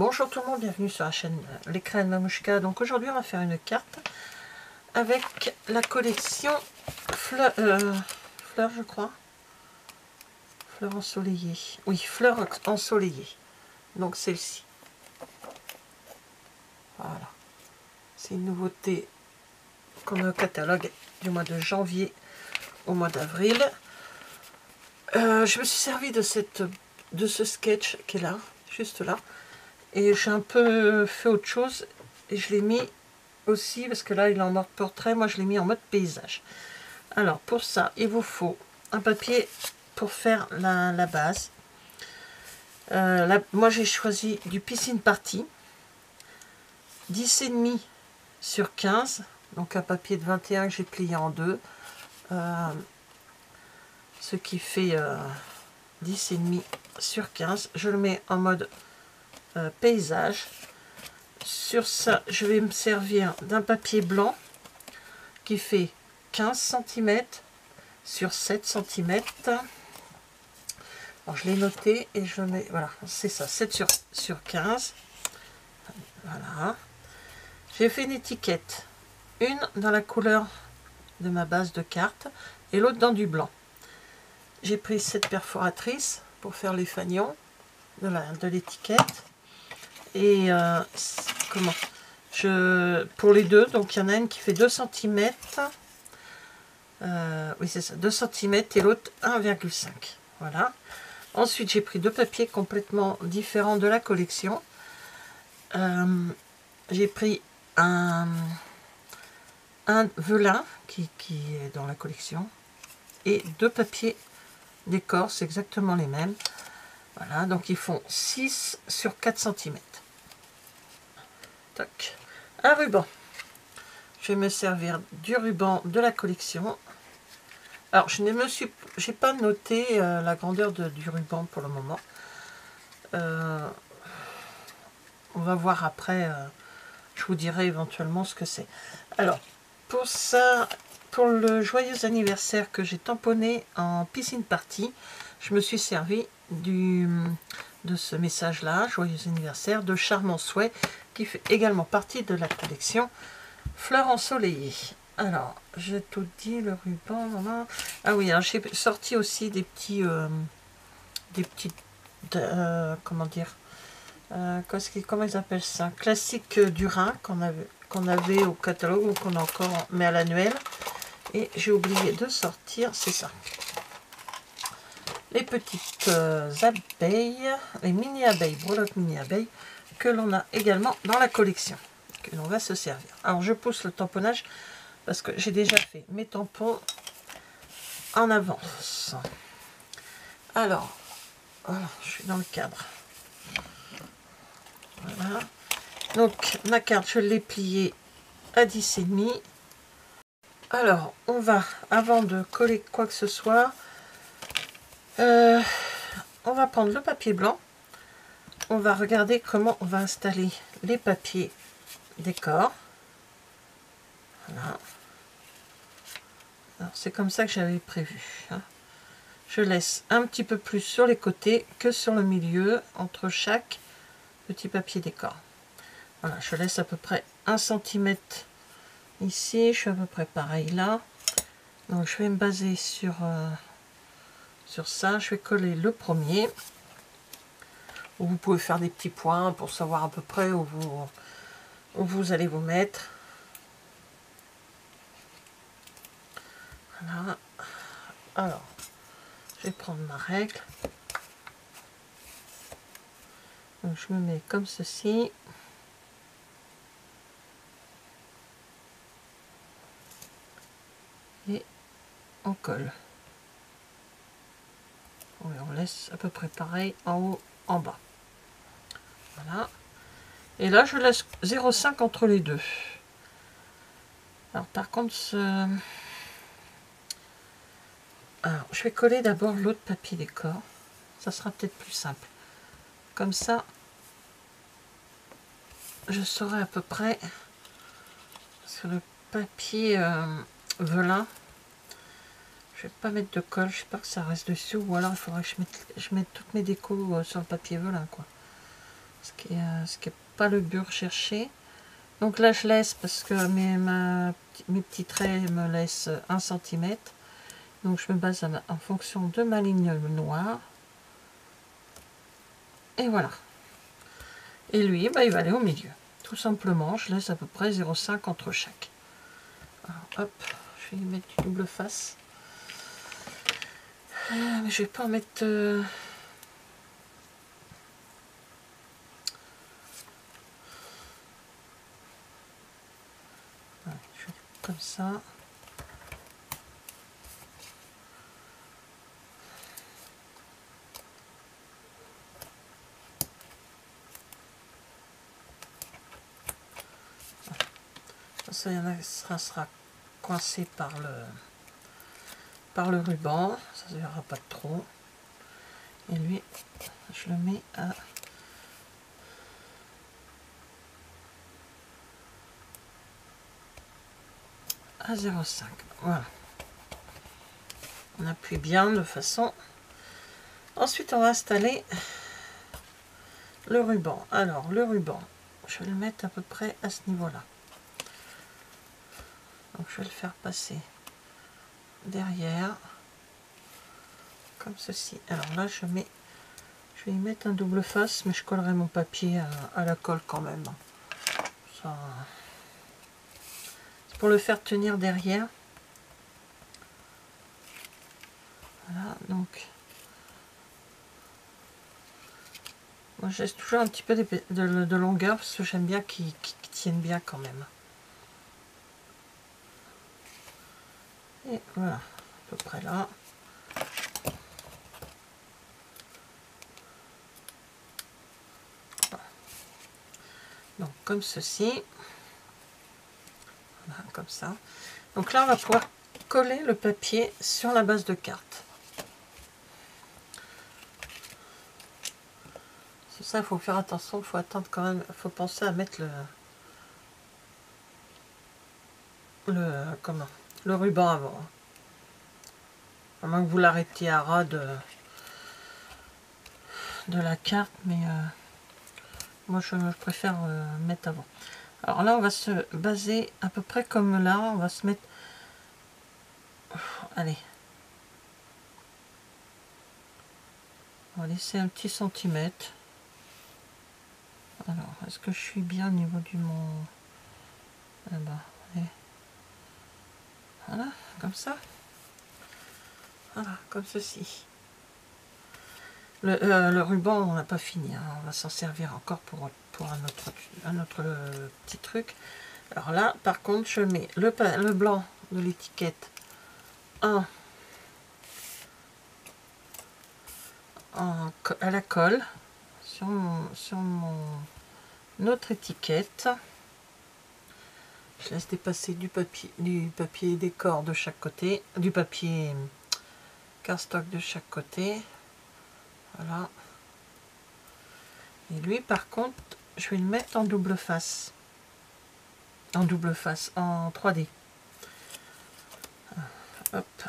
Bonjour tout le monde, bienvenue sur la chaîne Les Crayons de Mamouchka. Donc aujourd'hui on va faire une carte avec la collection fleurs, je crois. Fleurs ensoleillées. Oui, fleurs ensoleillées. Donc celle-ci. Voilà. C'est une nouveauté qu'on a au catalogue du mois de janvier au mois d'avril. Je me suis servi de ce sketch qui est là, juste là. Et j'ai un peu fait autre chose et je l'ai mis aussi, parce que là il est en mode portrait, moi je l'ai mis en mode paysage. Alors pour ça, il vous faut un papier pour faire la base. Moi j'ai choisi du Piscine Party, 10,5 sur 15, donc un papier de 21 que j'ai plié en deux, ce qui fait 10,5 sur 15. Je le mets en mode paysage. Sur ça, je vais me servir d'un papier blanc qui fait 15 cm sur 7 cm. Alors, je l'ai noté et je mets, voilà, c'est ça, 7 sur 15. Voilà. J'ai fait une étiquette, une dans la couleur de ma base de carte et l'autre dans du blanc. J'ai pris cette perforatrice pour faire les fanions de l'étiquette. Et comment pour les deux, donc il y en a une qui fait 2 cm, oui c'est ça, 2 cm et l'autre 1,5. Voilà. Ensuite j'ai pris deux papiers complètement différents de la collection. J'ai pris un velin qui est dans la collection et deux papiers d'écorce exactement les mêmes. Voilà, donc ils font 6 sur 4 cm. Toc. Un ruban. Je vais me servir du ruban de la collection. Alors, j'ai pas noté la grandeur du ruban pour le moment. On va voir après. Je vous dirai éventuellement ce que c'est. Alors, pour ça, pour le joyeux anniversaire que j'ai tamponné en Piscine Party, je me suis servi de ce message là, joyeux anniversaire, de Charmant Souhait, qui fait également partie de la collection Fleurs ensoleillées. Alors, j'ai tout dit, le ruban, voilà. Ah oui, j'ai sorti aussi des petits comment dire, comment ils appellent ça, classique du Rhin qu'on avait au catalogue ou qu'on a encore, mais à l'annuel. Et j'ai oublié de sortir, c'est ça, les petites abeilles, les mini abeilles, breloques mini abeilles, que l'on a également dans la collection, que l'on va se servir. Alors je pousse le tamponnage parce que j'ai déjà fait mes tampons en avance. Alors, voilà, je suis dans le cadre. Voilà. Donc ma carte, je l'ai pliée à 10,5. Alors, on va, avant de coller quoi que ce soit, on va prendre le papier blanc. On va regarder comment on va installer les papiers décor. Voilà. C'est comme ça que j'avais prévu. Hein. Je laisse un petit peu plus sur les côtés que sur le milieu, entre chaque petit papier décor. Voilà, je laisse à peu près 1 cm ici. Je suis à peu près pareil là. Donc je vais me baser sur ça. Je vais coller le premier. Vous pouvez faire des petits points pour savoir à peu près où vous allez vous mettre. Voilà. Alors, je vais prendre ma règle. Donc, je me mets comme ceci. Et on colle. On laisse à peu près pareil en haut, en bas. Voilà. Et là, je laisse 0,5 entre les deux. Alors, par contre, alors, je vais coller d'abord l'autre papier décor. Ça sera peut-être plus simple. Comme ça, je saurai à peu près sur le papier velin. Je vais pas mettre de colle, je sais pas que ça reste dessus, ou alors il faudra que je mette toutes mes décos sur le papier velin, quoi. ce qui est pas le but recherché. Donc là je laisse parce que mes petits traits me laissent 1 cm. Donc je me base en fonction de ma ligne noire. Et voilà. Et lui, bah, il va aller au milieu. Tout simplement, je laisse à peu près 0,5 entre chaque. Alors, hop, je vais y mettre du double face. Mais je vais pas en mettre... Ouais, je vais comme ça. Ça, il y en a, ça sera coincé par le ruban. Ça ne verra pas trop. Et lui, je le mets à 0,5. Voilà. On appuie bien de façon. Ensuite, on va installer le ruban. Alors, le ruban, je vais le mettre à peu près à ce niveau-là. Donc, je vais le faire passer derrière, comme ceci. Alors là, je vais y mettre un double face, mais je collerai mon papier à la colle quand même. Ça, c'est pour le faire tenir derrière. Voilà, donc moi je laisse toujours un petit peu de longueur parce que j'aime bien qu'ils tiennent bien quand même. Et voilà, à peu près là. Voilà. Donc comme ceci. Voilà, comme ça. Donc là on va pouvoir coller le papier sur la base de carte. C'est ça, il faut faire attention, il faut attendre quand même, il faut penser à mettre le ruban avant. À moins que vous l'arrêtiez à ras de la carte, mais moi je préfère mettre avant. Alors là on va se baser à peu près comme là, on va se mettre, allez, on va laisser un petit centimètre. Alors est-ce que je suis bien au niveau du mon, eh ben, allez. Voilà, comme ça, voilà, comme ceci. Le ruban, on n'a pas fini, hein. On va s'en servir encore pour un autre petit truc. Alors là, par contre, je mets le blanc de l'étiquette à la colle sur mon autre étiquette. Je laisse dépasser du papier décor de chaque côté, du papier cardstock de chaque côté. Voilà. Et lui, par contre, je vais le mettre en double face. En 3D. Hop.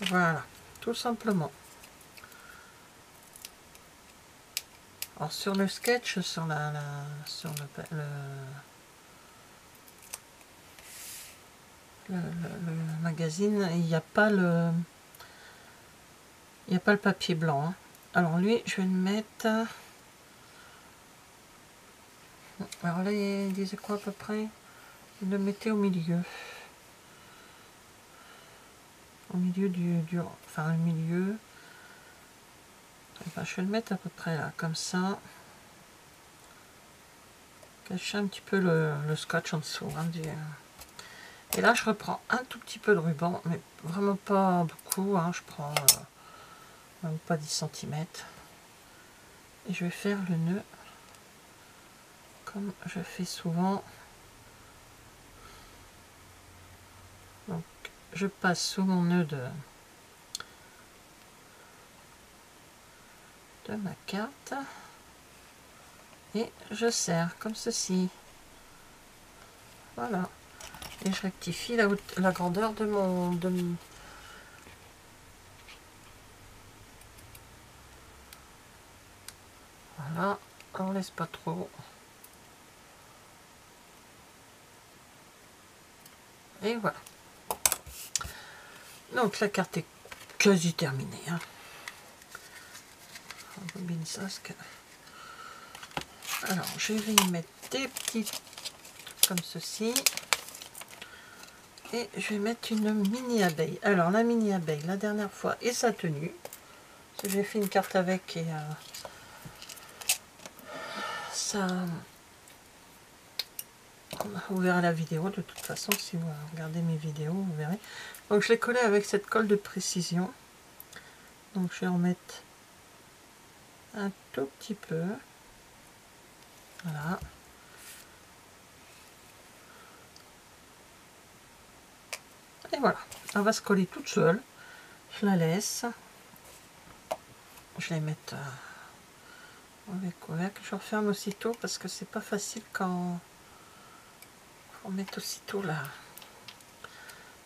Voilà, tout simplement. Alors sur le sketch, sur le magazine, il n'y a pas le papier blanc, hein. Alors lui, je vais le mettre. Alors là, il disait quoi à peu près? Il le mettait au milieu. Au milieu enfin au milieu. Enfin, je vais le mettre à peu près là, comme ça. Cacher un petit peu le scotch en dessous, hein, et là, je reprends un tout petit peu de ruban, mais vraiment pas beaucoup, hein. Je prends même pas 10 cm. Et je vais faire le nœud comme je fais souvent. Donc, je passe sous mon nœud de ma carte et je serre comme ceci. Voilà. Et je rectifie la grandeur de Voilà, on laisse pas trop. Et voilà. Donc la carte est quasi terminée. Hein. On rembobine ça. Alors je vais y mettre des petits comme ceci. Et je vais mettre une mini abeille. Alors la mini abeille, la dernière fois, et sa tenue. J'ai fait une carte avec et ça... Vous verrez la vidéo de toute façon, si vous regardez mes vidéos, vous verrez. Donc je l'ai collé avec cette colle de précision. Donc je vais en mettre un tout petit peu. Voilà. Et voilà, elle va se coller toute seule. Je la laisse. Je vais mettre avec couvercle. Je referme aussitôt parce que c'est pas facile quand on met aussitôt là.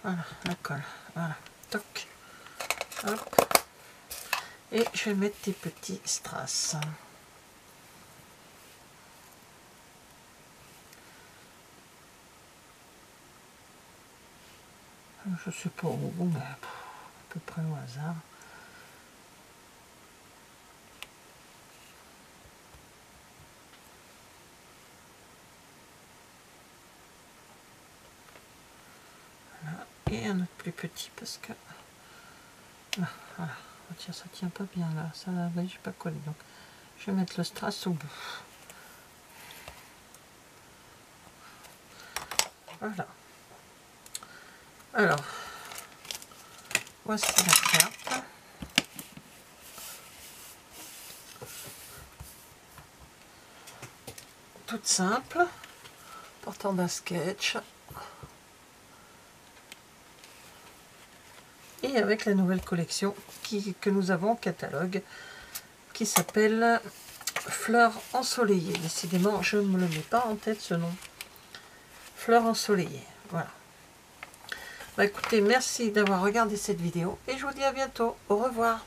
Voilà, la colle. Voilà, toc. Hop. Et je vais mettre des petits strass. Je sais pas où, mais à peu près au hasard. Voilà. Et un autre plus petit parce que... Ah, voilà. Oh, tiens, ça tient pas bien là. Ça, oui, je vais pas coller. Donc, je vais mettre le strass au bout. Voilà. Alors, voici la carte. Toute simple, portant d'un sketch. Et avec la nouvelle collection que nous avons au catalogue, qui s'appelle Fleurs ensoleillées. Décidément, je ne me le mets pas en tête ce nom. Fleurs ensoleillées, voilà. Bah écoutez, merci d'avoir regardé cette vidéo et je vous dis à bientôt. Au revoir.